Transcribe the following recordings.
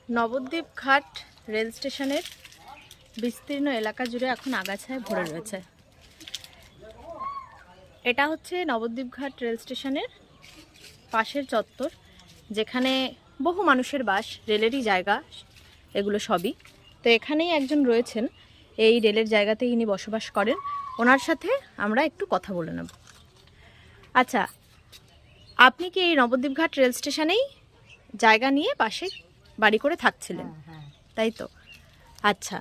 নবদ্বীপ ঘাট রেল স্টেশনের বিস্তীর্ণ এলাকা জুড়ে এখন আগাছায় ভরে রয়েছে। এটা হচ্ছে নবদ্বীপ ঘাট রেল স্টেশনের পাশের চত্বর, যেখানে বহু মানুষের বাস, রেলেরই জায়গা এগুলো সবই। তো এখানেই একজন রয়েছেন, এই রেলের জায়গাতেই ইনি বসবাস করেন। ওনার সাথে আমরা একটু কথা বলে নেব। আচ্ছা, আপনি কি এই নবদ্বীপ ঘাট রেল স্টেশনেই জায়গা নিয়ে পাশে বাড়ি করে থাকছিলেন? হ্যাঁ। তাই তো। আচ্ছা,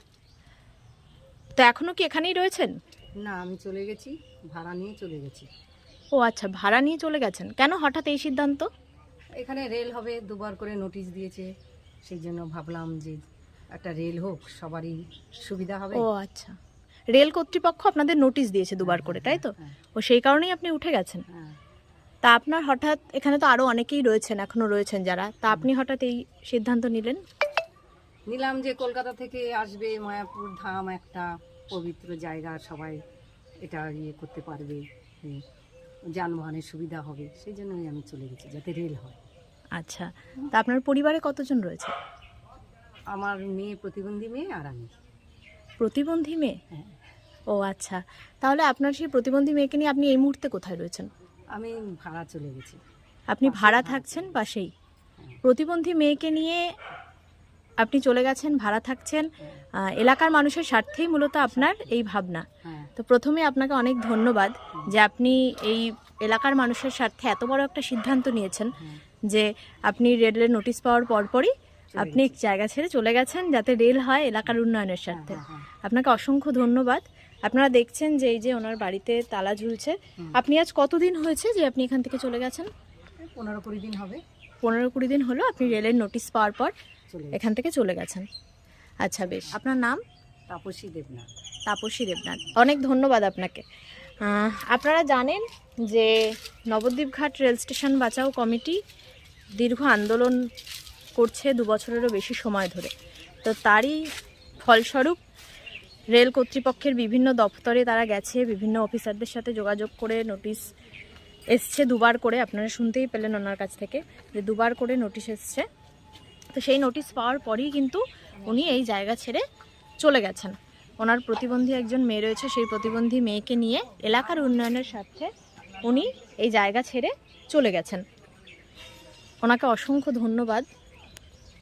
তো এখনো কি এখানেই রয়েছেন? না, আমি চলে গেছি, ভাড়া নিয়ে চলে গেছি। ও আচ্ছা, ভাড়া নিয়ে চলে গেছেন। কেন হঠাৎ এই সিদ্ধান্ত? এখানে রেল হবে, দুবার করে নোটিশ দিয়েছে, সেই জন্য ভাবলাম যে একটা রেল হোক, সবারই সুবিধা হবে। ও আচ্ছা, রেল কর্তৃপক্ষ আপনাদের নোটিশ দিয়েছে দুবার করে, তাই তো? ও সেই কারণেই আপনি উঠে গেছেন। হ্যাঁ। তা আপনার হঠাৎ, এখানে তো আরও অনেকেই রয়েছেন, এখনও রয়েছেন যারা, তা আপনি হঠাৎ এই সিদ্ধান্ত নিলেন? নিলাম যে কলকাতা থেকে আসবে, মায়াপুর ধাম একটা পবিত্র জায়গা, সবাই এটা করতে পারবে, যানবাহনের সুবিধা হবে, সেই জন্যই আমি চলে গেছি, যাতে রেল হয়। আচ্ছা, তা আপনার পরিবারে কতজন রয়েছে? আমার মেয়ে, প্রতিবন্ধী মেয়ে, আর আমি। প্রতিবন্ধী মেয়ে? হ্যাঁ। ও আচ্ছা, তাহলে আপনার সেই প্রতিবন্ধী মেয়েকে নিয়ে আপনি এই মুহূর্তে কোথায় রয়েছেন? আমি ভাড়া চলে গেছি। আপনি ভাড়া থাকছেন পাশেই? প্রতিবন্ধী মেয়েকে নিয়ে আপনি চলে গেছেন, ভাড়া থাকছেন, এলাকার মানুষের স্বার্থেই মূলত আপনার এই ভাবনা। তো প্রথমে আপনাকে অনেক ধন্যবাদ যে আপনি এই এলাকার মানুষের স্বার্থে এত বড় একটা সিদ্ধান্ত নিয়েছেন, যে আপনি রেলের নোটিশ পাওয়ার পরপরই আপনি জায়গা ছেড়ে চলে গেছেন, যাতে রেল হয় এলাকার উন্নয়নের স্বার্থে। আপনাকে অসংখ্য ধন্যবাদ। আপনারা দেখছেন যে এই যে ওনার বাড়িতে তালা ঝুলছে। আপনি আজ কতদিন হয়েছে যে আপনি এখান থেকে চলে গেছেন? 15-20 দিন হবে। 15-20 দিন হলো আপনি রেলের নোটিশ পাওয়ার পর এখান থেকে চলে গেছেন। আচ্ছা, বেশ। আপনার নাম? তাপসী দেবনাথ। তাপসী দেবনাথ, অনেক ধন্যবাদ আপনাকে। আপনারা জানেন যে নবদ্বীপ ঘাট রেল স্টেশন বাঁচাও কমিটি দীর্ঘ আন্দোলন করছে 2 বছরেরও বেশি সময় ধরে। তো তারই ফলস্বরূপ রেল কর্তৃপক্ষের বিভিন্ন দপ্তরে তারা গেছে, বিভিন্ন অফিসারদের সাথে যোগাযোগ করে নোটিশ এসছে দুবার করে। আপনারা শুনতেই পেলেন ওনার কাছ থেকে যে দুবার করে নোটিশ এসছে। তো সেই নোটিশ পাওয়ার পরেই কিন্তু উনি এই জায়গা ছেড়ে চলে গেছেন। ওনার প্রতিবন্ধী একজন মেয়ে রয়েছে, সেই প্রতিবন্ধী মেয়েকে নিয়ে এলাকার উন্নয়নের স্বার্থে উনি এই জায়গা ছেড়ে চলে গেছেন। ওনাকে অসংখ্য ধন্যবাদ।